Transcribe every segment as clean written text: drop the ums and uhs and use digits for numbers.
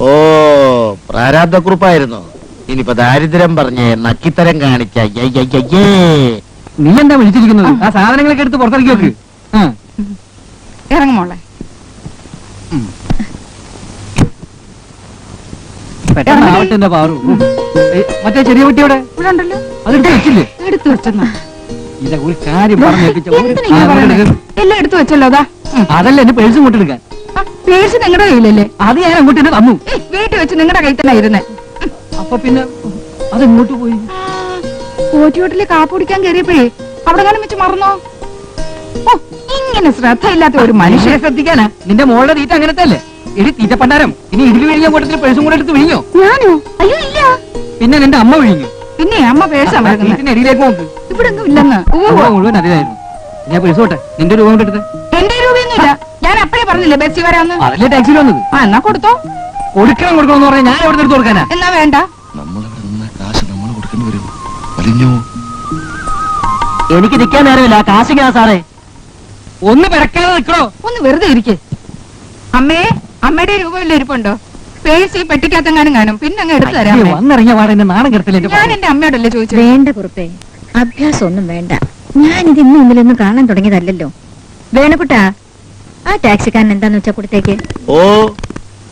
ഓ, പ്രാരാബ്ധക്കുറിപ്പായിരുന്നു. ഇനിയിപ്പോ ദാരിദ്ര്യം പറഞ്ഞ് നക്കിത്തരം കാണിച്ച. നീ എന്താ വിളിച്ചിരിക്കുന്നത്? ആ സാധനങ്ങളൊക്കെ എടുത്ത് പുറത്തിറക്കി വെക്ക്. ഇറങ്ങുമോളെ. പെട്ടെന്ന് പാറു. മറ്റേ ചെറിയ കുട്ടിയോടെ ഇവിടെ ഉണ്ടല്ലോ. അതെടുത്ത് വെച്ചില്ലേ? എടുത്തു വെച്ചെന്നാ. ഇല്ല, ഒരു കാര്യം പറഞ്ഞു. എല്ലാം എടുത്തു വെച്ചല്ലോ. അതാ അതല്ല എന്റെ പേഴ്സ് ഇങ്ങോട്ടെടുക്കാൻ. പേഴ്സ് നിങ്ങളുടെ കയ്യിലല്ലേ? അത് ഞാൻ അങ്ങോട്ട് തന്നു. വീട്ടിൽ വെച്ച് നിങ്ങളുടെ കയ്യിൽ തന്നെ ഇരുന്നേ. അപ്പൊ പിന്നെ അതെങ്ങോട്ട് പോയി? പോറ്റിയോട്ടില് കാപ്പ് കുടിക്കാൻ കയറിയപ്പോഴേ അവിടെ കാണും വെച്ച് മറന്നോ? ഓ, ഇങ്ങനെ ശ്രദ്ധയില്ലാത്ത ഒരു മനുഷ്യനെ ശ്രദ്ധിക്കാനാ? നിന്റെ മോളുടെ തീറ്റ അങ്ങനത്തെ അല്ലേ? എടി തീറ്റ പണ്ടാരം. ഇനി ഇടിൽ വിഴിഞ്ഞ കൂട്ടത്തിൽ പേഴ്സും കൂടെ എടുത്ത് വിഴിഞ്ഞോ? ഞാനോ? അയ്യോ ഇല്ല. പിന്നെ നിന്റെ അമ്മ വിഴിഞ്ഞു. പിന്നെ അമ്മ പേഴ്സാ അടിയിലേക്ക് നോക്ക്. ഇവിടെ ഒന്നും ഇല്ലെന്ന്. മുഴുവൻ അതിലായിരുന്നു. ഞാൻ പേഴ്സ് പോട്ടെ. നിന്റെ രൂപ കൊണ്ട് എടുത്ത്. എന്റെ രൂപയൊന്നുമില്ല. ഞാൻ അപ്പഴേ പറഞ്ഞില്ലേ ബസ്സിൽ വരാന്ന്. അതല്ലേ ടാക്സിയിൽ വന്നത്. എന്നാ കൊടുത്തോ. കൊടുക്കണം പറഞ്ഞാൽ ഞാൻ എവിടെ എടുത്ത് കൊടുക്കാനാ? എന്നാ വേണ്ട. കാശ് നമ്മൾ കൊടുക്കേണ്ടി വരും. വലിഞ്ഞോ? എനിക്ക് നിൽക്കാൻ നേരമില്ല. കാശിക്കാ സാറേ. ഒന്ന് പിറക്കാതെ നിൽക്കണോ? ഒന്ന് വെറുതെ ഇരിക്കേ. അമ്മയുടെ രൂപമില്ല ഇരിപ്പുണ്ടോ? പേഴ്സ് ഈ പെട്ടിക്കകത്തെങ്ങാനും കാണും. പിന്നെ അങ്ങ് എടുത്തു തരാം. വന്നിറങ്ങിയ പാടെ എന്നെ നാണം കെടുത്തില്ല. ഞാൻ എന്റെ അമ്മയോടല്ലേ ചോദിച്ചു. വേണ്ട കുറുപ്പേ, അഭ്യാസം ഒന്നും വേണ്ട. ഞാനിത് ഇന്നും ഇന്നലൊന്നും കാണാൻ തുടങ്ങിയതല്ലോ. വേണക്കുട്ടാ, ആ ടാക്സിക്കാരൻ എന്താന്ന് വെച്ചാ കൊടുത്തേക്ക്. ഓ,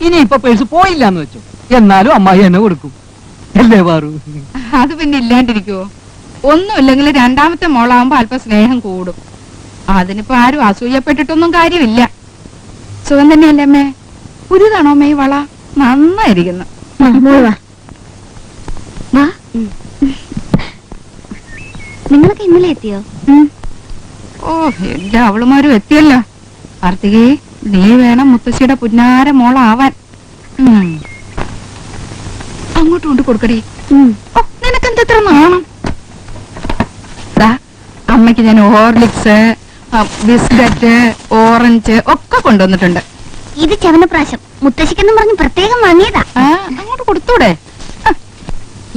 ഇനി ഇപ്പൊ പേഴ്സ് പോയില്ല എന്ന് വെച്ചു, എന്നാലും അമ്മായി എന്നെ കൊടുക്കും അല്ലേ പാറു? അത് പിന്നെ ഇല്ലാണ്ടിരിക്കുവോ? ഒന്നുമില്ലെങ്കിൽ രണ്ടാമത്തെ മോളാവുമ്പോ അല്പം സ്നേഹം കൂടും. അതിനിപ്പോ ആരും അസൂയപ്പെട്ടിട്ടൊന്നും കാര്യമില്ല. സുഖം തന്നെയല്ലേ അമ്മേ? പുതിയതാണോ അമ്മ ഈ വള? നന്നായിരിക്കുന്നു. നിങ്ങളൊക്കെ ഇന്നലെ എത്തിയോ? ഓ, എല്ലാ അവളുമാരും എത്തിയല്ലോ. കാർത്തികേ, നീ വേണം മുത്തശ്ശിയുടെ പുന്നാര മോളാവാൻ. അങ്ങോട്ട് കൊണ്ട് കൊടുക്കടി. നിനക്കെന്തെത്ര നാണം? അമ്മയ്ക്ക് ഞാൻ ഹോർലിക്സ്, ബിസ്ക്കറ്റ്, ഓറഞ്ച് ഒക്കെ കൊണ്ടുവന്നിട്ടുണ്ട്. ഇത് ചവനപ്രാശം മുത്തശ്ശിക്കെന്നും പറഞ്ഞ് പ്രത്യേകം വാങ്ങിയതാ. അങ്ങോട്ട് കൊടുത്തൂടെ?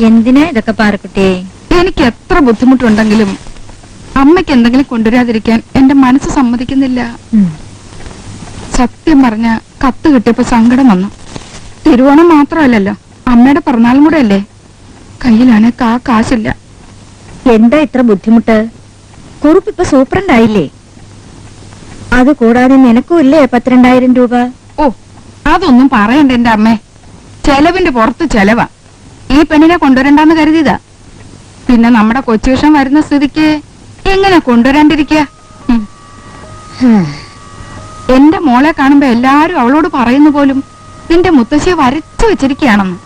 എന്തിനാ ഇതൊക്കെ പാറക്കുട്ടി? എനിക്ക് എത്ര ബുദ്ധിമുട്ടുണ്ടെങ്കിലും അമ്മയ്ക്ക് എന്തെങ്കിലും കൊണ്ടുവരാതിരിക്കാൻ എന്റെ മനസ്സ് സമ്മതിക്കുന്നില്ല. സത്യം പറഞ്ഞ കത്ത് കിട്ടിയപ്പോ സങ്കടം വന്നു. തിരുവോണം മാത്രമല്ലല്ലോ, അമ്മയുടെ പിറന്നാളും കൂടെ അല്ലേ. കയ്യിലാണ് കാശില്ല. എന്താ ഇത്ര ബുദ്ധിമുട്ട്? കുറുപ്പ് ഇപ്പൊ സൂപ്രണ്ട് ആയില്ലേ? അത് കൂടാതെ നിനക്കും ഇല്ലേ 12,000 രൂപ? ഓ, അതൊന്നും പറയണ്ട എന്റെ അമ്മേ. ചെലവിന്റെ പുറത്ത് ചെലവാ. ഈ പെണ്ണിനെ കൊണ്ടുവരണ്ടെന്ന് കരുതിയതാ. പിന്നെ നമ്മുടെ കൊച്ചുവിഷം വരുന്ന സ്ഥിതിക്ക് എങ്ങനെ കൊണ്ടുവരാണ്ടിരിക്കുക? എന്റെ മോളെ കാണുമ്പോ എല്ലാരും അവളോട് പറയുന്നു പോലും നിന്റെ മുത്തശ്ശിയെ വരച്ചു വെച്ചിരിക്കുകയാണെന്ന്.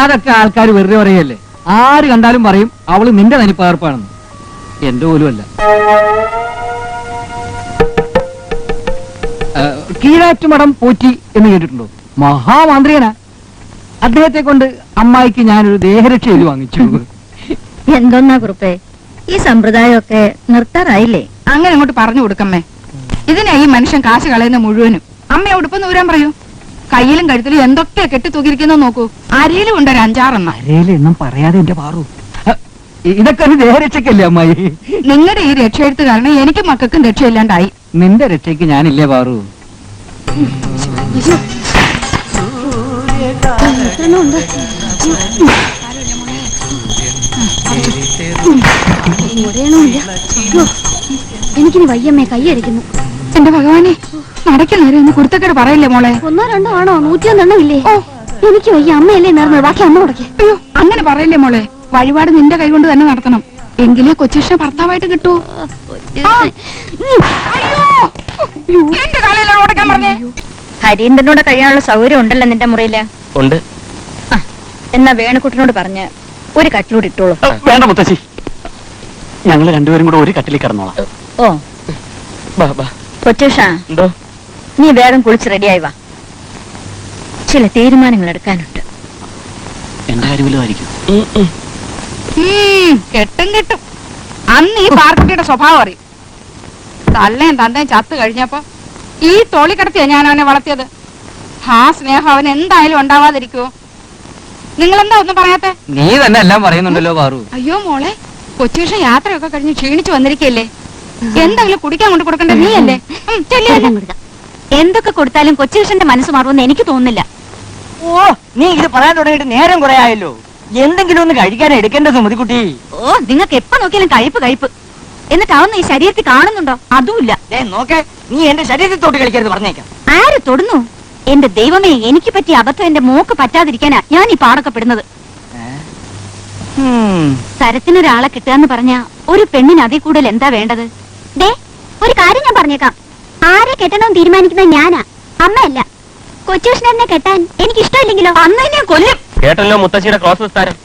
അതൊക്കെ ആൾക്കാർ വെറുതെ പറയല്ലേ. ആര് കണ്ടാലും പറയും അവള് നിന്റെ തനിപ്പകർപ്പാണെന്ന്. എന്റെ പോലും അല്ല. കീഴാറ്റുമടം പോറ്റി എന്ന് കേട്ടിട്ടുണ്ടോ? മഹാമാന്ത്രികനാ. അദ്ദേഹത്തെ കൊണ്ട് അമ്മായിക്ക് ഞാനൊരു ദേഹരക്ഷ എഴുതി വാങ്ങിച്ചു. എന്തോന്നാ കുറുപ്പേ, ഈ സമ്പ്രദായമൊക്കെ നിർത്താറായില്ലേ? അങ്ങനെ അങ്ങോട്ട് പറഞ്ഞു കൊടുക്കമ്മേ. ഇതിനാ ഈ മനുഷ്യൻ കാശ് കളയുന്ന മുഴുവനും. അമ്മ ഉടുപ്പെന്ന് ഊരാൻ പറയൂ. കയ്യിലും കഴുത്തിലും എന്തൊക്കെയാ കെട്ടി തൂക്കിയിരിക്കുന്ന നോക്കൂ. അരയിലും ഉണ്ട് ഒരു 5-6 എണ്ണം പറയാതെ എന്റെ പാറു. ഇതൊക്കെ ഒരു ദേഹരക്ഷക്കല്ലേ അമ്മായി? നിങ്ങളുടെ ഈ രക്ഷയെടുത്ത് കാരണം എനിക്ക് മക്കൾക്കും രക്ഷയില്ലാണ്ടായി. നിന്റെ രക്ഷയ്ക്ക് ഞാനില്ലേ പാറു? എനിക്കിനി വയ്യമ്മേ, കൈയടിക്കുന്നു. എന്റെ ഭഗവാനെ, നടക്കൽ നേരം ഒന്ന് കുരുത്തക്കേട് പറയില്ലേ മോളെ? 1 2 ആണോ? 101 ഇല്ലേ? എനിക്ക് വയ്യ. അമ്മയല്ലേ നേർന്നത്, ബാക്കി അമ്മ കൊടുക്കേ. അയ്യോ, അങ്ങനെ പറയില്ലേ മോളെ. വഴിപാട് നിന്റെ കൈകൊണ്ട് തന്നെ നടത്തണം. എങ്കിലേ കൊച്ചുവിഷ ഭർത്താവായിട്ട് കിട്ടൂ. ഹരീന്ദ്രനോട് കഴിയാനുള്ള സൗകര്യം ഉണ്ടല്ലോ നിന്റെ മുറിയില്? ഉണ്ട്. എന്നാ വേണുക്കുട്ടനോട് പറഞ്ഞ് ഒരു കട്ടിലൂടെ ഇട്ടോളൂ. വേണ്ട മുത്തശ്ശി, ഞങ്ങള് രണ്ടുപേരും കൂടെ ഒരു കട്ടിലേക്ക് കിടന്നോളാം. ഓ കൊച്ചുഷ, നീ വേഗം കുളിച്ച് റെഡിയായി വാ. ചില തീരുമാനങ്ങൾ എടുക്കാനുണ്ട്. എന്റെ കാര്യമായിരിക്കും. കെട്ടും കെട്ടും. അന്ന് ഈ പാർട്ടിയുടെ സ്വഭാവം അറിയും. തള്ളേം തന്തേം ചത്ത് കഴിഞ്ഞപ്പോ ഈ തോളി കിടത്തിയാ ഞാൻ അവനെ വളർത്തിയത്. ആ സ്നേഹം അവൻ എന്തായാലും ഉണ്ടാവാതിരിക്കുവോ? നിങ്ങളെന്താ ഒന്നും പറയാത്തെ? നീ തന്നെ എല്ലാം പറയുന്നുണ്ടല്ലോ പാറു. അയ്യോ മോളെ, കൊച്ചുവിഷം യാത്രയൊക്കെ കഴിഞ്ഞ് ക്ഷീണിച്ചു വന്നിരിക്കല്ലേ. എന്തെങ്കിലും കുടിക്കാൻ കൊണ്ട് കൊടുക്കണ്ടേ നീയല്ലേ? എന്തൊക്കെ കൊടുത്താലും കൊച്ചുകൃഷ്ണന്റെ മനസ്സ് മാറുമെന്ന് എനിക്ക് തോന്നുന്നില്ല. ഓ, നീ ഇത് പറയാൻ തുടങ്ങിയിട്ട് നേരം കുറെ ആയല്ലോ. എന്തെങ്കിലും ഒന്ന് കഴിക്കാൻ എടുക്കേണ്ട സുമതിക്കുട്ടി. ഓ, നിങ്ങൾക്ക് എപ്പോ നോക്കിയാലും കഴിപ്പ്. എന്നിട്ട് അതൊന്നും ഈ ശരീരത്തിൽ കാണുന്നുണ്ടോ? അതുമില്ല. നോക്കേ, നീ എന്റെ ശരീരത്തിൽ തൊട്ട് കളിക്കരുത് പറഞ്ഞേക്കാം. ആര് തൊടുന്നു? എന്റെ ദൈവമേ, എനിക്ക് പറ്റിയ അബദ്ധം എന്റെ മോക്ക് പറ്റാതിരിക്കാനാ ഞാൻ ഈ പാടൊക്കെ പെടുന്നത്. സരത്തിനൊരാളെ കിട്ടുകയെന്ന് പറഞ്ഞ ഒരു പെണ്ണിന് അതിൽ കൂടുതൽ എന്താ വേണ്ടത്? ഒരു കാര്യം ഞാൻ പറഞ്ഞേക്കാം, ആരെ കെട്ടണമെന്ന് തീരുമാനിക്കുന്നത് ഞാനാ, അമ്മയല്ല. കൊച്ചുകൃഷ്ണനെ കെട്ടാൻ എനിക്ക് ഇഷ്ടമില്ലെങ്കിലോ അന്ന് ഞാൻ കൊല്ലും. കേട്ടല്ലോ മുത്തശ്ശിയുടെ ക്രോസ് വിസ്താരം.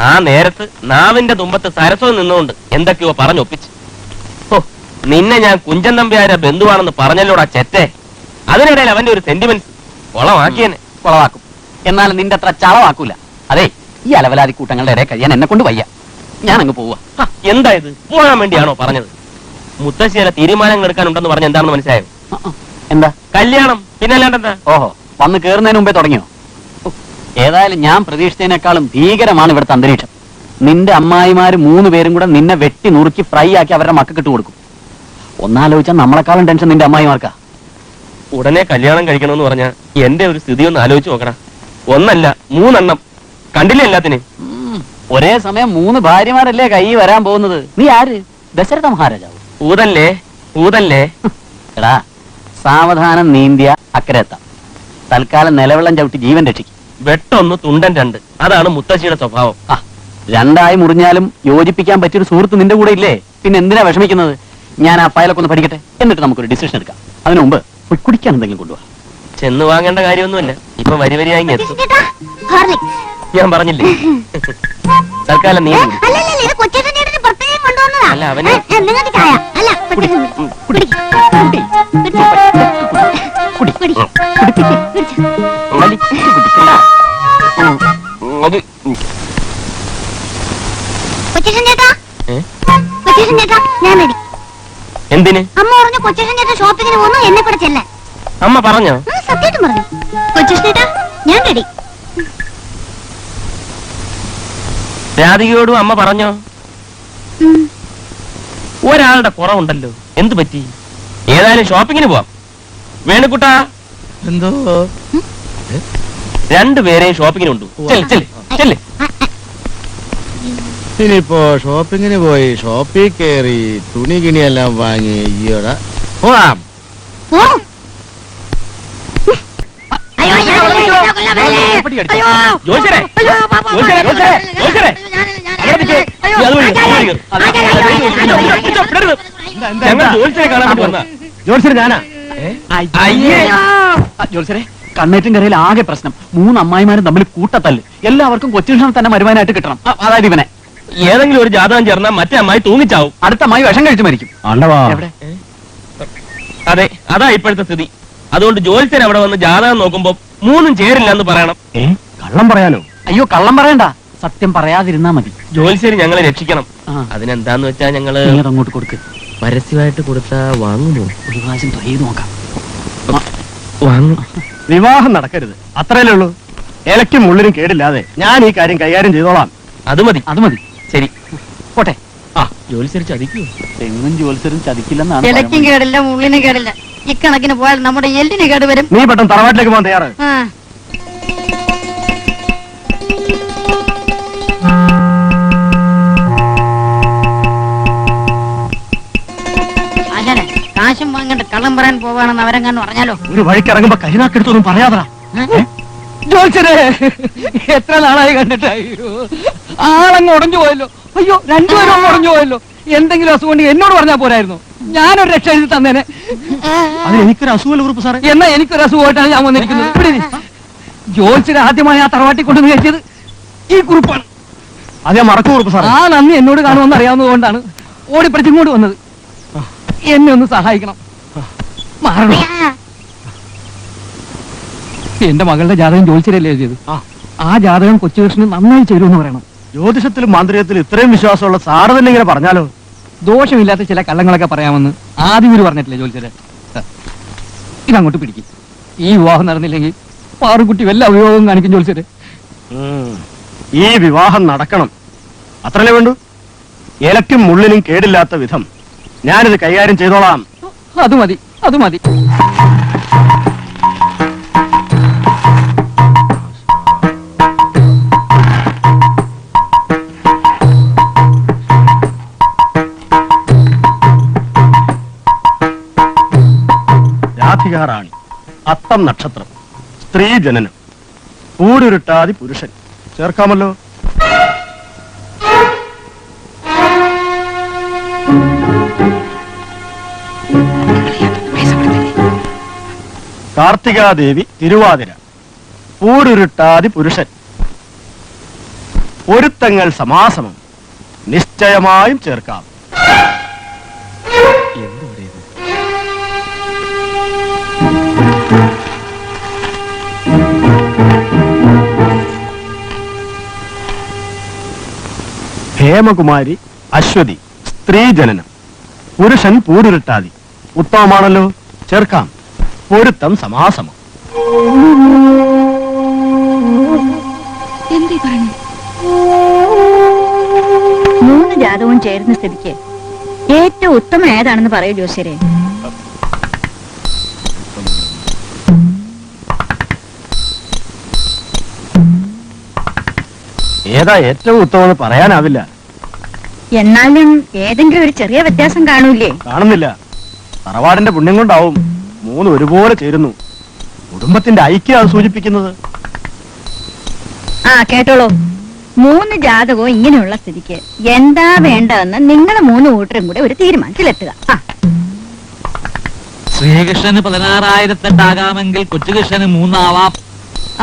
ആ നേരത്ത് നാവിന്റെ തുമ്പത്ത് സരസ്വം നിന്നുകൊണ്ട് എന്തൊക്കെയോ പറഞ്ഞൊപ്പിച്ച്. ഓ, നിന്നെ ഞാൻ കുഞ്ചൻ നമ്പ്യാരെ ബന്ധുവാണെന്ന് പറഞ്ഞല്ലോടാ ചെറ്റേ. അതിനിടയിൽ അവന്റെ ഒരു സെന്റിമെന്റ്സ് കൊളമാക്കിയനെ. കൊളവാക്കും, എന്നാലും നിന്റെ അത്ര ചളവാക്കൂല. അതെ, ഈ അലവലാതി കൂട്ടങ്ങളുടെ ഇടയിൽ കഴിയാൻ എന്നെ കൊണ്ട് വയ്യ. ഞാൻ അങ്ങ് പോവാ. എന്താ ഇത്? പോകാൻ വേണ്ടിയാണോ പറഞ്ഞത്? മുത്തശ്ശിയുടെ തീരുമാനങ്ങൾ എടുക്കാനുണ്ടെന്ന് പറഞ്ഞ എന്താണെന്ന് മനസ്സിലായോ? എന്താ കല്യാണം? പിന്നല്ലാണ്ടെന്താ? ഓഹോ, വന്ന് കേറുന്നതിന് മുമ്പേ തുടങ്ങിയോ? ഏതായാലും ഞാൻ പ്രതീക്ഷിച്ചതിനേക്കാളും ഭീകരമാണ് ഇവിടുത്തെ അന്തരീക്ഷം. നിന്റെ അമ്മായിമാര് 3 പേരും കൂടെ നിന്നെ വെട്ടി നുറുക്കി ഫ്രൈ ആക്കി അവരുടെ മക്കൾക്ക് ഇട്ട് കൊടുക്കും. ഒന്നാലോചിച്ചാൽ നമ്മളെക്കാളും ടെൻഷൻ നിന്റെ അമ്മായിമാർക്കാ. ഉടനെ കല്യാണം കഴിക്കണമെന്ന് പറഞ്ഞാ എന്റെ ഒരു സ്ഥിതി ഒന്ന് ആലോചിച്ച് നോക്കടാ. 1 അല്ല 3 എണ്ണം കണ്ടില്ലേ എല്ലാത്തിനും? ഒരേ സമയം 3 ഭാര്യമാരല്ലേ കൈ വരാൻ പോകുന്നത്. നീ ആര്? ദശരഥ മഹാരാജാവ്? ഊതല്ലേ എടാ, സാവധാനം നീന്തിയ അക്കരെത്താം. തൽക്കാലം നിലവെള്ളം ചവിട്ടി ജീവൻ രക്ഷിക്കും. വെട്ടൊന്ന് തുണ്ടൻ 2, അതാണ് മുത്തശ്ശിയുടെ സ്വഭാവം. രണ്ടായി മുറിഞ്ഞാലും യോജിപ്പിക്കാൻ പറ്റിയൊരു സുഹൃത്ത് നിന്റെ കൂടെ ഇല്ലേ? പിന്നെ എന്തിനാ വിഷമിക്കുന്നത്? ഞാൻ ആ ഫയലൊക്കെ ഒന്ന് പഠിക്കട്ടെ, എന്നിട്ട് നമുക്കൊരു ഡിസിഷൻ എടുക്കാം. അതിനു മുമ്പ് പോയി കുടിക്കാൻ എന്തെങ്കിലും കൊണ്ടുപോവാ. ചെന്ന് വാങ്ങേണ്ട കാര്യമൊന്നുമില്ല, ഇപ്പൊ വരിയായി എത്തും. ഞാൻ പറഞ്ഞില്ലേ, തൽക്കാലം നീ അല്ല അവന് എന്തിന്? അമ്മ പറഞ്ഞു കൊച്ചുകൃഷ്ണൻ ചേട്ടൻ ഷോപ്പിങ്ങിന് പോകുന്നു, എന്നെ കൂടെ ചെല്ലാൻ. അമ്മ പറഞ്ഞോ? സത്യമായിട്ടും പറഞ്ഞു. കൊച്ചുകൃഷ്ണൻ ചേട്ടാ, ഞാൻ റെഡി. രാധികയോടും അമ്മ പറഞ്ഞോ? ഒരാളുടെ കുറവുണ്ടല്ലോ, എന്തു പറ്റി? ഏതായാലും ഷോപ്പിങ്ങിന് പോവാം. വേണുക്കുട്ടാ, എന്തോ 2 പേരെയും ഷോപ്പിങ്ങിന് കൊണ്ടു. ചെല്ല്. ഇനിയിപ്പോ ഷോപ്പിങ്ങിന് പോയി ഷോപ്പിൽ കയറി തുണി കിണിയെല്ലാം വാങ്ങി ഈയോടെ പോവാം. ഞങ്ങൾ ജോത്സ്യനെ കാണാൻ വേണ്ടി വന്ന. ജോത്സ്യൻ ഞാനാ. ജോത്സരെ, കണ്ണേറ്റും കരയിൽ ആകെ പ്രശ്നം. 3 അമ്മായിമാരും തമ്മിൽ കൂട്ടത്തല്ല്. എല്ലാവർക്കും കൊച്ചുകൃഷ്ണൻ തന്നെ മരുമാനായിട്ട് കിട്ടണം. അതായത് ഇവനെ. ഏതെങ്കിലും ഒരു ജാതകം ചേർന്നാൽ മറ്റേ അമ്മായി തൂങ്ങിച്ചാവും. അടുത്ത അമ്മായി വിഷം കഴിച്ചു മരിക്കും. എവിടെ? അതെ, അതാ ഇപ്പോഴത്തെ സ്ഥിതി. അതുകൊണ്ട് ജോത്സ്യൻ അവിടെ വന്ന് ജാതകം നോക്കുമ്പോ 3 ചേരില്ല എന്ന് പറയണം. കള്ളം പറയാനോ? അയ്യോ, കള്ളം പറയണ്ട, സത്യം പറയാതിരുന്നാ മതി. ജോത്സ്യന് ഞങ്ങളെ രക്ഷിക്കണം. അതിനെന്താന്ന് വെച്ചാ ഞങ്ങള് അങ്ങോട്ട് കൊടുക്ക്. പരസ്യമായിട്ട് കൊടുത്താ വാങ്ങുമോ? ഒരു പ്രാവശ്യം ട്രൈ ചെയ്ത് നോക്കാം. വാങ്ങും. വിവാഹം നടക്കരുത്, അത്രയല്ലേ ഉള്ളൂ. ഇലയ്ക്കും മുള്ളിനും കേടില്ലാതെ ഞാൻ ഈ കാര്യം കൈകാര്യം ചെയ്തോളാം. അത് മതി. ശരി, പോട്ടെ. ജോത്സ്യൻ ചതിക്കൂ? തെങ്ങും ജോത്സ്യരും ചതിക്കില്ലെന്നാണ്. ഇലയ്ക്കും കേടില്ല, ഉള്ളിനും കേടില്ല. ഇക്കണക്കിന് പോയാൽ നമ്മുടെ എല്ലിന് കേട് വരും. നീ പെട്ടെന്ന് തറവാട്ടിലേക്ക് പോകാൻ തയ്യാറ്? കാശും വാങ്ങേണ്ട കള്ളം പറയാൻ പോവാണെന്ന് അവരെങ്ങാനും പറഞ്ഞാലോ? ഒരു വഴിക്ക് ഇറങ്ങുമ്പോ കരിനാക്കെടുത്തൊന്നും പറയാതാ. ജോത്സ്യരെ, എത്ര നാളായി കണ്ടിട്ടായോ? ആളങ്ങ് ഉടഞ്ഞു പോയല്ലോ. അയ്യോ, 2 പേരും ഉടഞ്ഞു പോയല്ലോ. എന്തെങ്കിലും അസുഖം ഉണ്ടെങ്കിൽ എന്നോട് പറഞ്ഞാൽ പോരായിരുന്നു, ഞാനൊരു രക്ഷ എഴുതി തന്നേനെ. അത് എനിക്കൊരു അസുഖമല്ല ഉറപ്പ് സാറേ. എന്നാ എനിക്കൊരു അസുഖമായിട്ടാണ് ഞാൻ വന്നിരിക്കുന്നത്. ജോത്സ്യരെ ആദ്യമായി ആ തറവാട്ടി കൊണ്ടു കയറ്റിയത് ഈ കുറിപ്പാണ്. അത് ഞാൻ മറക്കും ഉറപ്പ് സാറേ. ആ നന്ദി എന്നോട് കാണുമെന്ന് അറിയാവുന്നതുകൊണ്ടാണ് ഓടിപ്പടിച്ചിങ്ങോട്ട് വന്നത്. എന്നെ ഒന്ന് സഹായിക്കണം. മാറണം. എന്റെ മകളുടെ ജാതകം ജോത്സ്യരല്ലേ എഴുതിയത്. ആ ജാതകം കൊച്ചുകൃഷ്ണന് നന്നായി ചേരുമെന്ന് പറയണം. ജ്യോതിഷത്തിലും മാന്ത്രികത്തിലും ഇത്രയും വിശ്വാസമുള്ള സാറ് തന്നെ ഇങ്ങനെ പറഞ്ഞാലോ? ദോഷമില്ലാത്ത ചില കള്ളങ്ങളൊക്കെ പറയാമെന്ന് ആദ്യം ഇവര് പറഞ്ഞിട്ടില്ലേ ജോത്സ്യരെ? ഇതങ്ങോട്ട് പിടിക്കും. ഈ വിവാഹം നടന്നില്ലെങ്കിൽ പാറുകുട്ടി വല്ല അഭിയോഗം കാണിക്കും ജോത്സ്യരെ. ഈ വിവാഹം നടക്കണം, അത്രല്ലേ വേണ്ടു. ഇലയ്ക്കും മുള്ളിനും കേടില്ലാത്ത വിധം ഞാനിത് കൈകാര്യം ചെയ്തോളാം. അത് മതി, അത് മതി. രാധികാറാണി, അത്തം നക്ഷത്രം, സ്ത്രീ ജനനം, ഊരുരുട്ടാതി പുരുഷൻ. ചേർക്കാമല്ലോ. കാർത്തികാദേവി തിരുവാതിര, ഊരുരുട്ടാതി പുരുഷൻ. പൊരുത്തങ്ങൾ സമാസമം, നിശ്ചയമായും ചേർക്കാം. ഹേമകുമാരി അശ്വതി, സ്ത്രീ ജനനം, പുരുഷൻ പൂരുരുട്ടാതി. ഉത്തമമാണല്ലോ, ചേർക്കാം. പൊരുത്തം സമാസമം. എന്തീ പറഞ്ഞു? 3 ജാതകവും ചേരുന്ന സ്ഥിതിക്ക് ഏറ്റവും ഉത്തമം ഏതാണെന്ന് പറയൂ ജോസ്യരെ. ഏതാ ഏറ്റവും ഉത്തമമെന്ന് പറയാനാവില്ല. എന്നാലും ഏതെങ്കിലും ഒരു ചെറിയ വ്യത്യാസം കാണൂലേ? കാണുന്നില്ല. തറവാടിന്റെ പുണ്യം കൊണ്ടാവും 3 ഒരുപോലെ ചേരുന്നു. കുടുംബത്തിന്റെ ഐക്യം അത് സൂചിപ്പിക്കുന്നത്. ആ കേട്ടോളൂ, 3 ജാതകവും ഇങ്ങനെയുള്ള സ്ഥിതിക്ക് എന്താ വേണ്ടതെന്ന് നിങ്ങൾ 3 കൂട്ടരും കൂടെ ഒരു തീരുമാനത്തിലെത്തുക. ശ്രീകൃഷ്ണന് 16,008 കൊച്ചുകൃഷ്ണന് 3 ആവാം.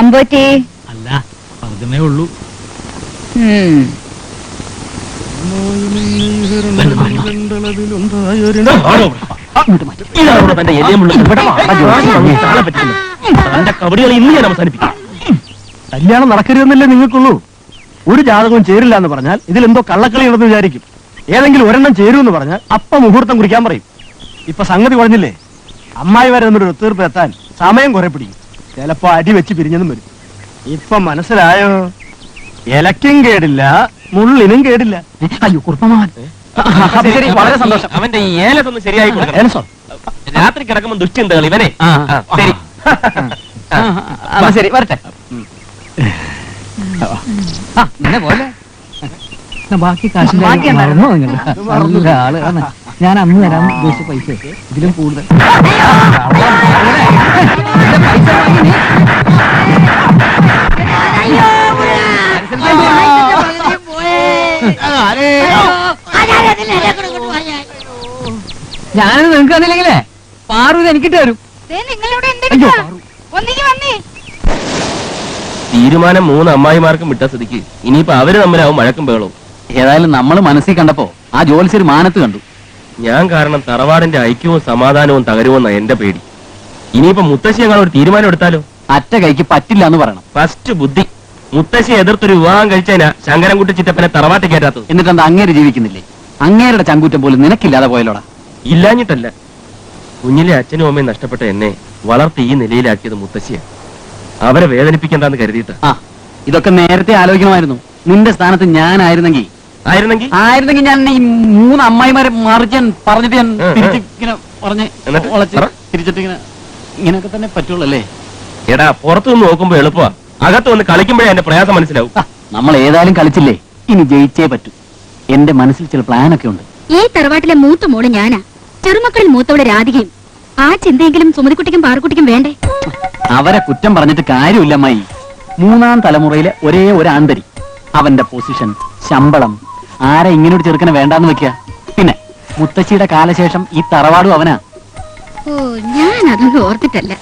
അമ്പോറ്റി അല്ല, 10 ഉള്ളൂ. കബഡികൾ ഇന്ന് ഞാൻ അവസാനിപ്പിക്കും. കല്യാണം നടക്കരുതെന്നല്ലേ നിങ്ങൾക്കുള്ളൂ. ഒരു ജാതകവും ചേരില്ല എന്ന് പറഞ്ഞാൽ ഇതിലെന്തോ കള്ളക്കളി ഉണ്ടെന്ന് വിചാരിക്കും. ഏതെങ്കിലും ഒരെണ്ണം ചേരുമെന്ന് പറഞ്ഞാൽ അപ്പ മുഹൂർത്തം കുറിക്കാൻ പറയും. ഇപ്പൊ സംഗതി പറഞ്ഞില്ലേ, അമ്മായി വരെ ഒരു ഒത്തീർപ്പ് എത്താൻ സമയം കുറെ പിടിക്കും. ചിലപ്പോ അടി വെച്ച് പിരിഞ്ഞതും വരും. ഇപ്പൊ മനസ്സിലായോ? ഇലക്കും കേടില്ല, മുള്ളിനും കേടില്ല. അയ്യോ കുറുപ്പമാൻ, വളരെ സന്തോഷം. അവന്റെ ഈ ഏലത്തൊന്ന് ശരിയായി കൊടുക്കണം. ഏലസോ? രാത്രി കിടക്കുമ്പോൾ ദുശ്ചിന്തകൾ ഇവനെ. ശരി ശരി, വരട്ടെ. ഇങ്ങനെ പോലെ ബാക്കി കാശിന്റെ മറന്നോ നിങ്ങൾ? ആള് ഞാൻ അന്ന് തരാൻ ഉദ്ദേശിച്ച പൈസ ഇതിലും കൂടുതൽ. ഞാനത് നിങ്ങൾക്ക് തന്നില്ലെങ്കിലേ പാറു എനിക്കിട്ട് തരും. തീരുമാനം 3 അമ്മായിമാർക്കും വിട്ട സ്ഥിതിക്ക് ഇനിയിപ്പോ അവര് തമ്മിലാവും വഴക്കും ബഹളവും. ഏതായാലും നമ്മൾ മനസ്സിൽ കണ്ടപ്പോ ആ ജോലിശ്ശേരി മാനത്ത് കണ്ടു. ഞാൻ കാരണം തറവാടിന്റെ ഐക്യവും സമാധാനവും തകരുമെന്ന എന്റെ പേടി. ഇനിയിപ്പോ മുത്തശ്ശി ഞങ്ങൾ ഒരു തീരുമാനം എടുത്താലോ? അറ്റ കൈക്ക് പറ്റില്ല എന്ന് പറയണം. ഫസ്റ്റ് ബുദ്ധി. മുത്തശ്ശിയെ എതിർത്തൊരു വിവാഹം കഴിച്ചതിനാ ശങ്കരൻകുട്ടി ചിറ്റപ്പനെ തറവാട്ട് കയറ്റാത്തത്. എന്നിട്ട് എന്താ അങ്ങേര് ജീവിക്കുന്നില്ലേ? അങ്ങേരുടെ ചങ്കൂറ്റം പോലും നിനക്കില്ലാതെ പോയല്ലോടാ. ഇല്ലാഞ്ഞിട്ടല്ല, കുഞ്ഞിലെ അച്ഛനും അമ്മയും നഷ്ടപ്പെട്ട എന്നെ വളർത്തി ഈ നിലയിലാക്കിയത് മുത്തശ്ശിയാണ്. അവരെ വേദനിപ്പിക്കണ്ടെന്ന് കരുതിയിട്ട്. ആ, ഇതൊക്കെ നേരത്തെ ആലോചിക്കണമായിരുന്നു. നിന്റെ സ്ഥാനത്ത് ഞാനായിരുന്നെങ്കിൽ ആയിരുന്നെങ്കിൽ ഞാൻ ഈ 3 അമ്മായിമാരെ മറിച്ചാൻ പറഞ്ഞിട്ട് ഞാൻ തിരിച്ചിങ്ങനെ പറഞ്ഞ് തിരിച്ചിട്ട് ഇങ്ങനെയൊക്കെ തന്നെ പറ്റുള്ളൂ അല്ലേ? എടാ, പുറത്തു നിന്ന് നോക്കുമ്പോ എളുപ്പമാ, അകത്ത് വന്ന് കളിക്കുമ്പോഴേ എന്റെ പ്രയാസം മനസ്സിലാവും. നമ്മൾ ഏതായാലും കളിച്ചില്ലേ, ഇനി ജയിച്ചേ പറ്റൂ. എന്റെ മനസ്സിൽ ചില പ്ലാനൊക്കെ ഉണ്ട്. ഈ തറവാട്ടിലെ മൂത്ത മോള് ഞാനാ, ചെറുമക്കളിൽ മൂത്തവളെ രാധികയും. ആ ചിന്തയെങ്കിലും സുമതിക്കുട്ടിക്കും പാറക്കുട്ടിക്കും വേണ്ടേ? അവരെ കുറ്റം പറഞ്ഞിട്ട് കാര്യമില്ല അമ്മായി. 3ാം തലമുറയിലെ ഒരേ ഒരു ആന്തരി. അവന്റെ പൊസിഷൻ, ശമ്പളം, ആരെ ഇങ്ങനെ ഒരു ചെറുക്കനെ വേണ്ടാന്ന് വെക്കുക. പിന്നെ മുത്തശ്ശിയുടെ കാലശേഷം ഈ തറവാടും അവനാ. ഓ, ഞാൻ അതൊന്നും ഓർത്തിട്ടല്ല.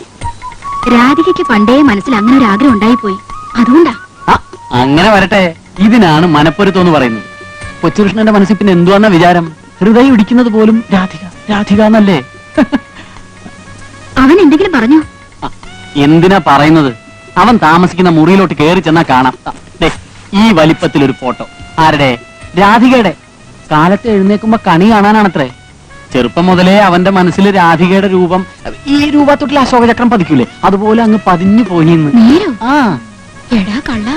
രാധികയ്ക്ക് പണ്ടേ മനസ്സിൽ അങ്ങനെ ഒരു ആഗ്രഹം ഉണ്ടായിപ്പോയി, അതുകൊണ്ടാ. അങ്ങനെ വരട്ടെ. ഇതിനാണ് മനപ്പൊരുത്തം എന്ന് പറയുന്നത്. കൊച്ചുകൃഷ്ണന്റെ മനസ്സിൽ പിന്നെ എന്തുവാന്ന വിചാരം? ഹൃദയം ഇടിക്കുന്നത് പോലും രാധിക രാധിക എന്നല്ലേ? അവൻ എന്തെങ്കിലും പറഞ്ഞു? എന്തിനാ പറയുന്നത്? അവൻ താമസിക്കുന്ന മുറിയിലോട്ട് കയറി ചെന്നാ കാണാം. ഈ വലിപ്പത്തിൽ ഒരു ഫോട്ടോ. ആരുടെ? രാധികയുടെ. കാലത്ത് എഴുന്നേക്കുമ്പോ കണി കാണാനാണത്രേ. ചെറുപ്പം മുതലേ അവന്റെ മനസ്സിൽ രാധികയുടെ രൂപം, ഈ രൂപത്തൊട്ടിൽ അശോകചക്രം പതിക്കൂലേ, അതുപോലെ അങ്ങ് പതിഞ്ഞു പോയിന്ന്. എടാ കള്ള,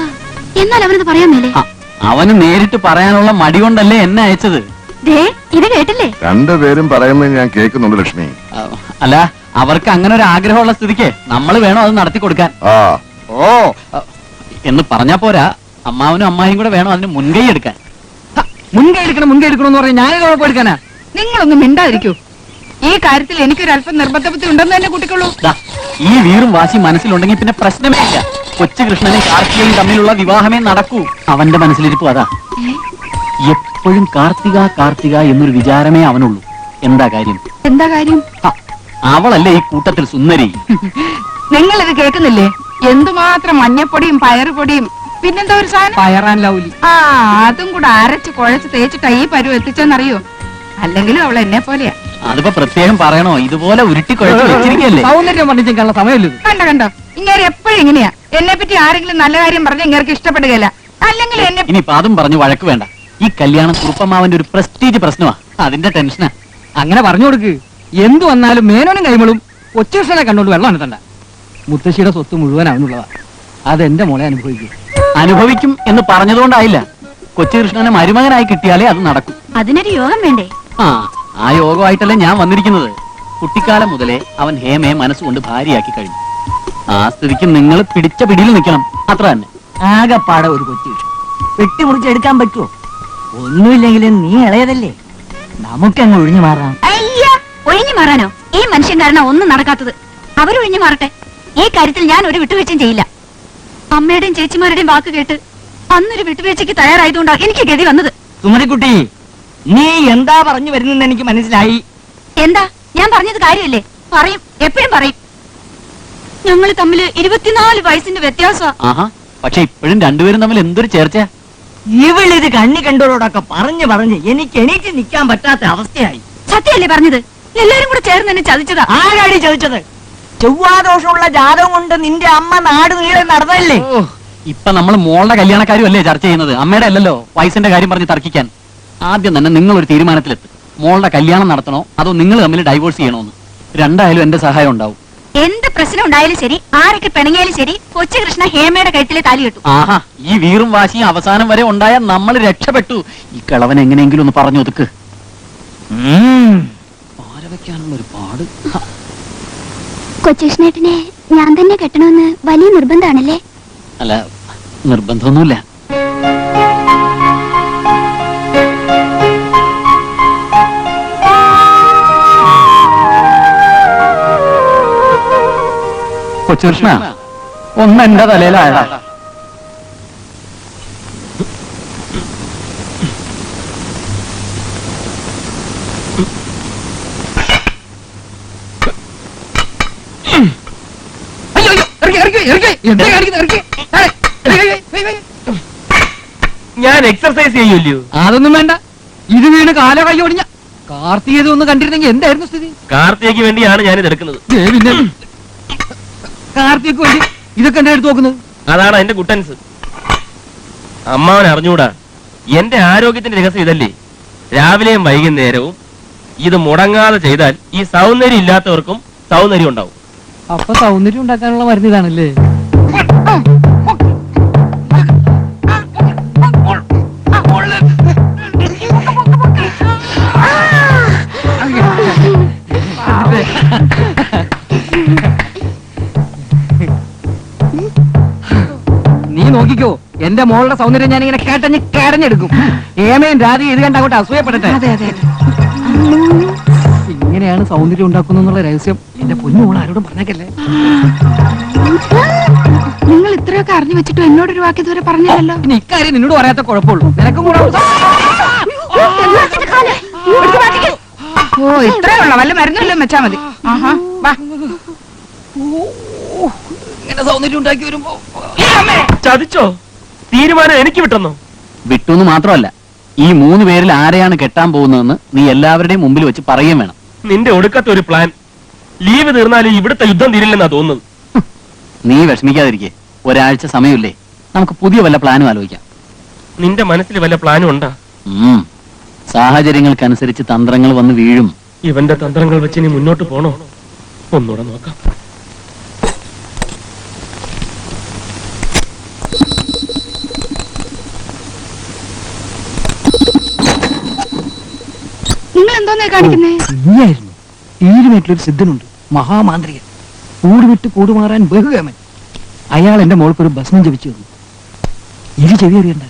എന്നാൽ അവനത് പറയാൻ മേലേ? അവന് നേരിട്ട് പറയാനുള്ള മടി കൊണ്ടല്ലേ എന്നെ അയച്ചത്. ദേ ഇത് കേട്ടില്ലേ? രണ്ടുപേരും പറയുന്നത് ഞാൻ കേൾക്കുന്നുണ്ട് ലക്ഷ്മി. അല്ല, അവർക്ക് അങ്ങനെ ഒരു ആഗ്രഹമുള്ള സ്ഥിതിക്ക് നമ്മൾ വേണോ അത് നടത്തി കൊടുക്കാൻ? ആ ഓ എന്ന് പറഞ്ഞാ പോരാ, അമ്മാവനും അമ്മായും കൂടെ വേണം അതിന് മുൻകൈ എടുക്കാൻ. മുൻകൈ എടുക്കണം എന്ന് പറഞ്ഞാൽ ഞാനത് ഉറപ്പ് എടുക്കാനാ. നിങ്ങളൊന്നും മിണ്ടാതിരിക്കൂ. ഈ കാര്യത്തിൽ എനിക്കൊരല്പം നിർബന്ധബുദ്ധി ഉണ്ടെന്ന് തന്നെ കൂട്ടിക്കൊള്ളൂ. ദാ, ഈ വീറും വാശി മനസ്സിലുണ്ടെങ്കിൽ പിന്നെ പ്രശ്നമേ ഇല്ല. കൊച്ചു കൃഷ്ണനും കാർത്തികയും തമ്മിലുള്ള വിവാഹമേ നടക്കൂ. അവന്റെ മനസ്സിലിരിപ്പു അതാ. എപ്പോഴും കാർത്തിക കാർത്തിക എന്നൊരു വിചാരമേ അവനുള്ളൂ. എന്താ കാര്യം? എന്താ കാര്യം? അവളല്ലേ ഈ കൂട്ടത്തിൽ സുന്ദരി. നിങ്ങളിത് കേൾക്കുന്നില്ലേ? എന്തുമാത്രം മഞ്ഞപ്പൊടിയും പയറുപൊടിയും പിന്നെന്താ ഒരു സാധനം, പയറാൻ ലൗലി. ആ അതും കൂടെ അരച്ച് കുഴച്ച് തേച്ചിട്ടാ ഈ പരുവ് എത്തിച്ചെന്നറിയോ? അല്ലെങ്കിലും അവൾ എന്നെ പോലെയാ. അതിപ്പോ പ്രത്യേകം പറയണോ? ഇതുപോലെ ഉരുട്ടി കുഴച്ച് വെച്ചിരിക്കല്ലേ. സൗന്ദര്യം പറഞ്ഞിട്ടുള്ള സമയമല്ലോ. കണ്ടോ കണ്ടോ, ഇങ്ങനെ എപ്പോഴും ഇങ്ങനെയാ. എന്നെ പറ്റി ആരെങ്കിലും നല്ല കാര്യം പറഞ്ഞ ഇങ്ങനെ ഇഷ്ടപ്പെടുകയില്ല. അല്ലെങ്കിൽ എന്നെ ഇനിയിപ്പോ അതും പറഞ്ഞു വഴക്ക് വേണ്ട. ഈ കല്യാണം കുറുപ്പമാവന്റെ ഒരു പ്രസ്റ്റീജ് പ്രശ്നമാ, അതിന്റെ ടെൻഷനാ. അങ്ങനെ പറഞ്ഞു കൊടുക്ക്. എന്തു വന്നാലും മേനോനും കൈമളും കൊച്ചുകൃഷ്ണനെ കണ്ടോണ്ട് വെള്ളം അനുത്തണ്ട. മുത്തശ്ശിയുടെ സ്വത്ത് മുഴുവൻ അവനുള്ളതാ. അതെന്റെ മോളെ അനുഭവിക്കും. അനുഭവിക്കും എന്ന് പറഞ്ഞതുകൊണ്ടായില്ല. കൊച്ചുകൃഷ്ണനെ മരുമകനായി കിട്ടിയാലേ അത് നടക്കും. അതിനൊരു യോഗം വേണ്ടേ? ആ യോഗമായിട്ടല്ലേ ഞാൻ വന്നിരിക്കുന്നത്. കുട്ടിക്കാലം മുതലേ അവൻ ഹേമയെ മനസ്സുകൊണ്ട് ഭാര്യയാക്കി കഴിഞ്ഞു. ആ സ്ഥിതിക്ക് നിങ്ങൾ പിടിച്ച പിടിയിൽ നിൽക്കണം, അത്ര തന്നെ. ആകെപ്പാടെ ഒരു കൊച്ചു വെട്ടിമുറിച്ചെടുക്കാൻ പറ്റുമോ? ഒന്നുമില്ലെങ്കിലും നീ ഇളയതല്ലേ, നമുക്കങ്ങ് ഒഴിഞ്ഞു മാറാം. അയ്യ, ഒഴിഞ്ഞു മാറാനോ? ഈ മനുഷ്യൻ കാരണം ഒന്നും നടക്കാത്തത്. അവരൊഴിഞ്ഞു മാറട്ടെ. ഈ കാര്യത്തിൽ ഞാൻ ഒരു വിട്ടുവീഴ്ചയും ചെയ്യില്ല. അമ്മയുടെയും ചേച്ചിമാരുടെയും വാക്ക് കേട്ട് അന്നൊരു വിട്ടുവീഴ്ചയ്ക്ക് തയ്യാറായതുകൊണ്ടാണ് എനിക്ക് ഗതി വന്നത്. സുമതിക്കുട്ടി, നീ എന്താ പറഞ്ഞു വരുന്നെന്ന് എനിക്ക് മനസ്സിലായി. എന്താ ഞാൻ പറഞ്ഞത് കാര്യമല്ലേ? പറയും, എപ്പോഴും പറയും. ഞങ്ങൾ തമ്മിൽ 24 വയസ്സിന്റെ വ്യത്യാസമാ. ആഹാ, പക്ഷെ ഇപ്പോഴും രണ്ടുപേരും തമ്മിൽ എന്തൊരു ചേർച്ച. ഇവളിത് കണ്ണി കണ്ടോരോടൊക്കെ പറഞ്ഞ് എനിക്ക് എണീറ്റ് നിൽക്കാൻ പറ്റാത്ത അവസ്ഥയായി. സത്യമല്ലേ പറഞ്ഞത്? എല്ലാരും കൂടെ ചേർന്ന് എന്നെ ചതിച്ചതാ. ആരാടി ചതിച്ചത്? ചൊവ്വാദോഷമുള്ള ജാതകം കൊണ്ട് നിന്റെ അമ്മ നാട് നീളെ നടന്നല്ലേ. ഇപ്പൊ നമ്മൾ മോളുടെ കല്യാണക്കാരും അല്ലേ ചർച്ച ചെയ്യുന്നത്, അമ്മയുടെ അല്ലല്ലോ. വയസ്സിന്റെ കാര്യം പറഞ്ഞ് തർക്കിക്കാൻ ആദ്യം തന്നെ നിങ്ങൾ ഒരു തീരുമാനത്തിലെത്തും. മോളുടെ കല്യാണം നടത്തണോ അതോ നിങ്ങൾ തമ്മിൽ ഡൈവോഴ്സ് ചെയ്യണോന്ന്. രണ്ടായാലും എന്റെ സഹായം ഉണ്ടാവും. എന്ത് പ്രശ്നം ഉണ്ടായാലും ശരി, ആരൊക്കെ പിണങ്ങിയാലും ശരി, കൊച്ചുകൃഷ്ണ ഹേമയുടെ കഴുത്തിലെ താലി കെട്ടും. ആഹാ, ഈ വീറും വാശിയും അവസാനം വരെ ഉണ്ടായാൽ നമ്മൾ രക്ഷപ്പെട്ടു. ഈ കിളവൻ എങ്ങനെയെങ്കിലും ഒന്ന് പറഞ്ഞു ഒതുക്ക്. ആരവയ്ക്കാനുള്ള ഒരു പാട്. കൊച്ചുകൃഷ്ണേട്ടനെ ഞാൻ തന്നെ കെട്ടണമെന്ന് വലിയ നിർബന്ധാണല്ലേ? അല്ല, നിർബന്ധമൊന്നുമില്ല. കൊച്ചുകൃഷ്ണ, ഒന്ന് എന്റെ തലയിലായ. ഞാൻ എക്സർസൈസ് ചെയ്യൂല്ലോ. അതൊന്നും വേണ്ട. ഇത് വീണ് കാല കൈ ഒടിഞ്ഞ കാർത്തികത ഒന്ന് കണ്ടിരുന്നെങ്കിൽ എന്തായിരുന്നു സ്ഥിതി? കാർത്തികയ്ക്ക് വേണ്ടിയാണ് ഞാൻ ഇത് എടുക്കുന്നത്. പിന്നെ കാർത്തികക്ക് വേണ്ടി ഇതൊക്കെ എന്റെ അടുത്ത് നോക്കുന്നത്? അതാണ് എന്റെ കുട്ടൻസ്. അമ്മാവൻ അറിഞ്ഞൂടാ, എന്റെ ആരോഗ്യത്തിന്റെ രഹസ്യം ഇതല്ലേ. രാവിലെയും വൈകുന്നേരവും ഇത് മുടങ്ങാതെ ചെയ്താൽ ഈ സൗന്ദര്യം ഇല്ലാത്തവർക്കും സൗന്ദര്യം ഉണ്ടാവും. അപ്പൊ സൗന്ദര്യം ഉണ്ടാക്കാനുള്ള മരുന്ന് ഇതാണല്ലേ? നീ നോക്കിക്കോ, എന്റെ മോളുടെ സൗന്ദര്യം ഞാൻ ഇങ്ങനെ കേടഞ്ഞെടുക്കും. ഏമയും രാധയും ഇത് കണ്ട് അങ്ങോട്ട് അസൂയപ്പെടട്ടെ. ഇങ്ങനെയാണ് സൗന്ദര്യം ഉണ്ടാക്കുന്നുള്ള രഹസ്യം എന്റെ പൊന്നു മോൾ ആരോടും പറഞ്ഞേക്കല്ലേ. നിങ്ങൾ ഇത്രയൊക്കെ അറിഞ്ഞു വെച്ചിട്ട് എന്നോടൊരു വാക്ക് ഇതുവരെ പറഞ്ഞല്ലോ. ഇനി ഇക്കാര്യം നിന്നോട് പറയാത്ത കുഴപ്പമുള്ളൂ. നിനക്കും കൂടെ ഓ, ഇത്രേ ഉള്ള വല്ല മരുന്നല്ലോ വെച്ചാ മതി. ആഹാ, വാ. ഇങ്ങനെ സൗന്ദര്യം ഉണ്ടാക്കി വരുമ്പോ ചതിച്ചോ? തീരുമാനം എനിക്ക് വിട്ടെന്നോ? വിട്ടുന്ന് മാത്രമല്ല, ഈ 3 പേരിൽ ആരെയാണ് കെട്ടാൻ പോകുന്നതെന്ന് നീ എല്ലാവരുടെയും മുമ്പിൽ വെച്ച് പറയുകയും വേണം. നിന്റെ ഒടുക്കത്തെ ഒരു പ്ലാൻ. ലീവ് തീർന്നാലും ഇവിടുത്തെ യുദ്ധം തീരില്ലെന്നാ തോന്നുന്നത്. നീ വിഷമിക്കാതിരിക്കേ, ഒരാഴ്ച സമയമില്ലേ, നമുക്ക് പുതിയ വല്ല പ്ലാനും ആലോചിക്കാം. നിന്റെ മനസ്സിൽ വല്ല പ്ലാനും ഉണ്ടാ? സാഹചര്യങ്ങൾക്കനുസരിച്ച് തന്ത്രങ്ങൾ വന്ന് വീഴും. ഇവന്റെ തന്ത്രങ്ങൾ വെച്ച് ഇനി മുന്നോട്ട് പോണോ? ഒന്നുകൂടെ നോക്കാം. എന്തോന്നേ കാണിക്കുന്നേ? നീയായിരുന്നു. ഈരുമേറ്റിലൊരു സിദ്ധനുണ്ട്, മഹാമാന്ത്രികൻ. കൂടുവിട്ട് കൂടുമാറാൻ ബഹുകമൻ. അയാൾ എന്റെ മോൾക്കൊരു ഭസ്മം ജപിച്ചു തന്നു. ഇത് ചെവി അറിയണ്ട.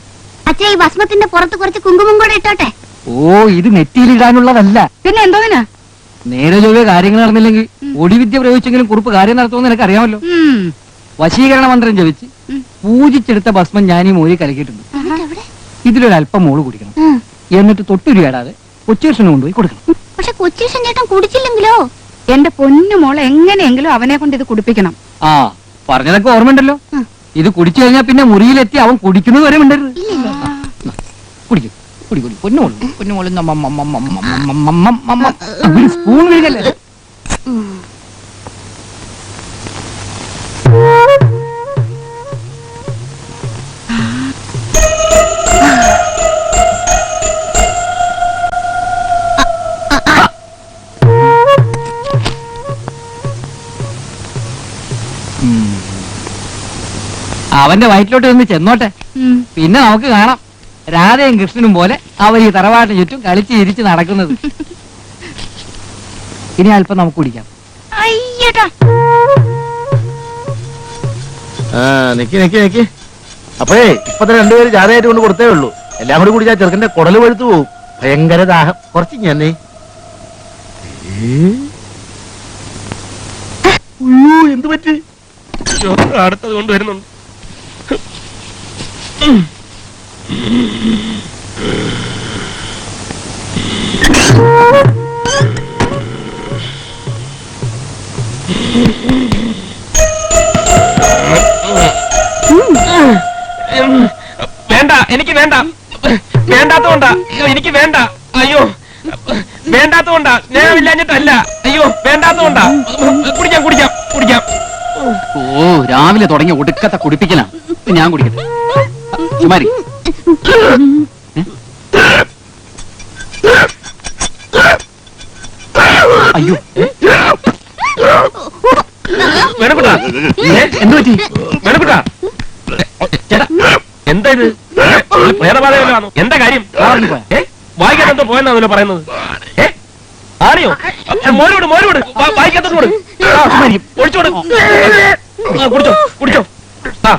അച്ഛാ, ഈ ഭസ്മത്തിന്റെ പുറത്ത് കുറച്ച് കുങ്കുമം കൂടെ ഇട്ടോട്ടെ. ഓ, ഇത് നെറ്റിയിലിടാനുള്ളതല്ല. പിന്നെ എന്തോന്നാ? നേരെ ചൊവ്വേ കാര്യങ്ങൾ നടന്നില്ലെങ്കിൽ ഒടിവിദ്യ പ്രയോഗിച്ചെങ്കിലും കുറിപ്പ് കാര്യം നടത്തുമെന്ന് എനിക്ക് അറിയാമല്ലോ. വശീകരണ മന്ത്രം ജപിച്ച് പൂജിച്ചെടുത്ത ഭസ്മം ഞാൻ ഈ മോരി കലക്കിയിട്ടുണ്ട്. ഇതിലൊരല്പം മോള് കുടിക്കണം. എന്നിട്ട് തൊട്ടുരുയാടാതെ കൊച്ചുകൃഷ്ണന് കൊണ്ടുപോയി കൊടുക്കണം. പക്ഷെ കൊച്ചുകൃഷ്ണൻ ചേട്ടൻ കുടിച്ചില്ലെങ്കിലോ? എന്റെ പൊന്നു മോളെ എങ്ങനെയെങ്കിലും അവനെ കൊണ്ട് ഇത് കുടിപ്പിക്കണം. ആ, പറഞ്ഞതൊക്കെ ഓർമ്മയുണ്ടല്ലോ. ഇത് കുടിച്ചു കഴിഞ്ഞാൽ പിന്നെ മുറിയിലെത്തി അവൻ കുടിക്കുന്നത് വരെ മിണ്ടരുത്. കുടിക്കും, കുടിക്കും. പൊന്നുമോള്, പൊന്നുമോള് സ്പൂൺ വിഴുകല്ലേ. അവന്റെ വയറ്റിലോട്ട് നിന്ന് ചെന്നോട്ടെ, പിന്നെ നമുക്ക് കാണാം രാധയും കൃഷ്ണനും പോലെ അവർ ഈ തറവാട്ടിന് ചുറ്റും കളിച്ച് ഇരിച്ച് നടക്കുന്നത്. ഇനി അല്പം നമുക്ക് കുടിക്കാം. അയ്യടാ, നിക്കി നിക്കി നിക്കി. അപ്പോഴേ ഇപ്പത്തെ രണ്ടുപേര് ജാഥയായിട്ട് കൊണ്ട് കൊടുത്തേ ഉള്ളൂ. എല്ലാം കൂടി കുടിച്ചാൽ ചെറുക്കന്റെ കുടല് പഴുത്തു പോവും. ഭയങ്കര ദാഹം. കുറച്ച് ഞാനേ എന്ത് പറ്റി? അടുത്തത് കൊണ്ടുവരുന്നുണ്ട്. വേണ്ട, എനിക്ക് വേണ്ട. വേണ്ടാത്തോണ്ടാ. എനിക്ക് വേണ്ട. അയ്യോ, വേണ്ടാത്തോണ്ടാ. സ്നേഹമില്ലാഞ്ഞിട്ടല്ല. അയ്യോ, വേണ്ടാത്തോണ്ടാ. കുടിക്കാം കുടിക്കാം കുടിക്കാം. ഓ, രാവിലെ തുടങ്ങിയ ഒടുക്കത്തെ കുടിപ്പിക്കലാ. ഞാൻ കുടിക്കട്ടെ. കുമാരി, അയ്യോ വേണക്കുട്ടാ, എന്ത് പറ്റി? വേണക്കുട്ടാ, ചേട്ടാ എന്താ ഇത്? പ്രേതബാധയാണോ? എന്താ കാര്യം? വായിക്കാത്തോ പോയെന്നാണല്ലോ പറയുന്നത്. ആണിയോ? മോരോട് മോരോട് വായിക്കാത്തോട് ഒഴിച്ചോട്. കുടിച്ചോ കുടിച്ചോ. ആ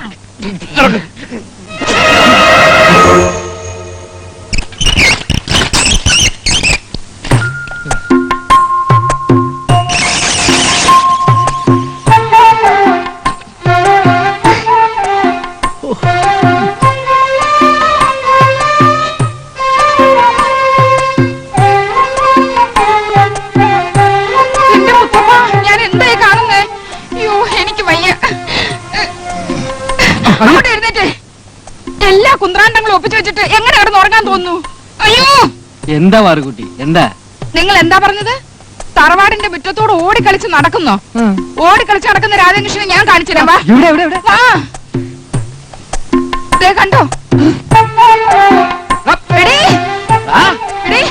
എല്ലാ കുന്ത്രാണ്ടങ്ങളും ഒപ്പിച്ചു വെച്ചിട്ട് എങ്ങനെ കിടന്ന് ഉറങ്ങാൻ തോന്നുന്നു? അയ്യോ, എന്താ വാറുകുട്ടി, എന്താ നിങ്ങൾ എന്താ പറഞ്ഞത്? തറവാടിന്റെ മുറ്റത്തോട് ഓടിക്കളിച്ച് നടക്കുന്നോ? ഓടിക്കളിച്ച് നടക്കുന്ന രാധാകൃഷ്ണനെ ഞാൻ കാണിച്ചു തരാം. കണ്ടോ? എടീ, എടീ,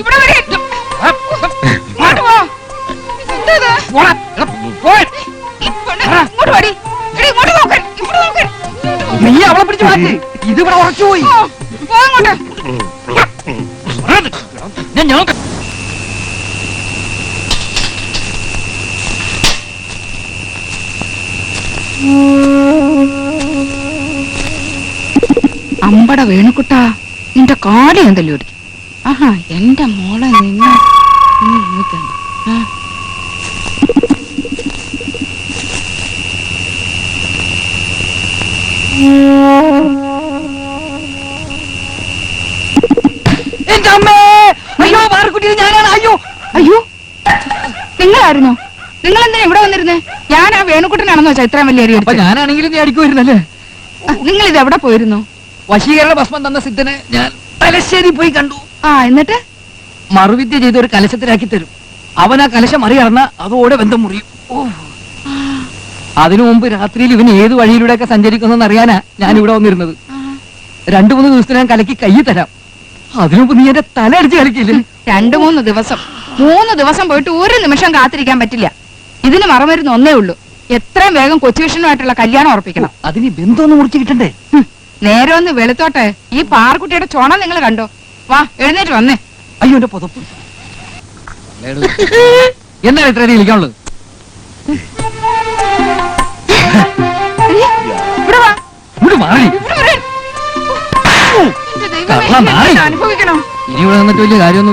ഇവിടെ വരെ. ഇങ്ങോട്ട് പോ. എന്തത്? ഇങ്ങോട്ട് വാടി. എടീ, ഇങ്ങോട്ട് നോക്കാൻ. ഇങ്ങോട്ട് നോക്കാൻ. നീ അവളെ പിടിച്ച് മാറ്റി. ഇതിവിടെ ഉറച്ചുപോയി. പോ അങ്ങോട്ട്. അമ്പട വേണുക്കുട്ടാ, നിന്റെ കാടി എന്തല്ലോ ഒരു. ആഹാ, എന്റെ മോളെ നിന്ന് എന്റെ അമ്മേ, അയ്യോ വാറുകുട്ടി, ഞാനാണ്. അയ്യോ അയ്യോ, നിങ്ങളായിരുന്നോ? നിങ്ങൾ എന്തിനാ ഇവിടെ വന്നിരുന്നേ? ഞാൻ ആ വേണുക്കുട്ടനാണെന്ന് വെച്ചാ ഇത്രയും വലിയ അപ്പൊ ഞാനാണെങ്കിലും നീ അടിക്കുമായിരുന്നല്ലേ? നിങ്ങൾ ഇത് എവിടെ പോയിരുന്നു? വശീകരണ ഭസ്മം തന്ന സിദ്ധനെ ഞാൻ തലശ്ശേരി പോയി കണ്ടു. ആ, എന്നിട്ട് മറുവിദ്യ ചെയ്ത് ഒരു കലശത്തിലാക്കി തരും. അവൻ ആ കലശം അറിയറന്ന അതോടെ ബന്ധം മുറിയും. അതിനു മുമ്പ് രാത്രിയിൽ ഇവൻ ഏത് വഴിയിലൂടെയൊക്കെ സഞ്ചരിക്കുന്നെന്ന് അറിയാനാ ഞാൻ ഇവിടെ വന്നിരുന്നത്. 2-3 ദിവസത്തിന് ഞാൻ കലക്കി കൈ തരാം. അതിനുമുമ്പ് നീ എന്റെ തല അടിച്ച് കളിക്കില്ലേ? 2-3 ദിവസം 3 ദിവസം പോയിട്ട് ഒരു നിമിഷം കാത്തിരിക്കാൻ പറ്റില്ല. ഇതിന് മറമരുന്ന് ഒന്നേ ഉള്ളൂ. എത്രയും വേഗം കൊച്ചുകൃഷ്ണനുമായിട്ടുള്ള കല്യാണം ഉറപ്പിക്കണം. അതിന് ബന്ധമൊന്നും മുറിച്ച് കിട്ടണ്ടേ? നേരെ ഒന്ന് വെളുത്തോട്ടെ ഈ പാർക്കുട്ടിയുടെ ചോണ നിങ്ങൾ കണ്ടോ? വാ എഴുന്നേറ്റ് വന്നേ. അയ്യോ എന്റെ പുതപ്പ് എന്താണ് ഇത്രയധികം വിളിക്കാനുള്ളത്? ഇവിടെ വാ. ഇവിടെ മാറി ഇവിടെ വരാൻ. എന്റെ ദൈവമേ, കള്ളം നായി. ഇതെന്താ അനുഭവിക്കണം? ഇനി ഇവിടെ നിന്നിട്ട് വലിയ കാര്യമൊന്നും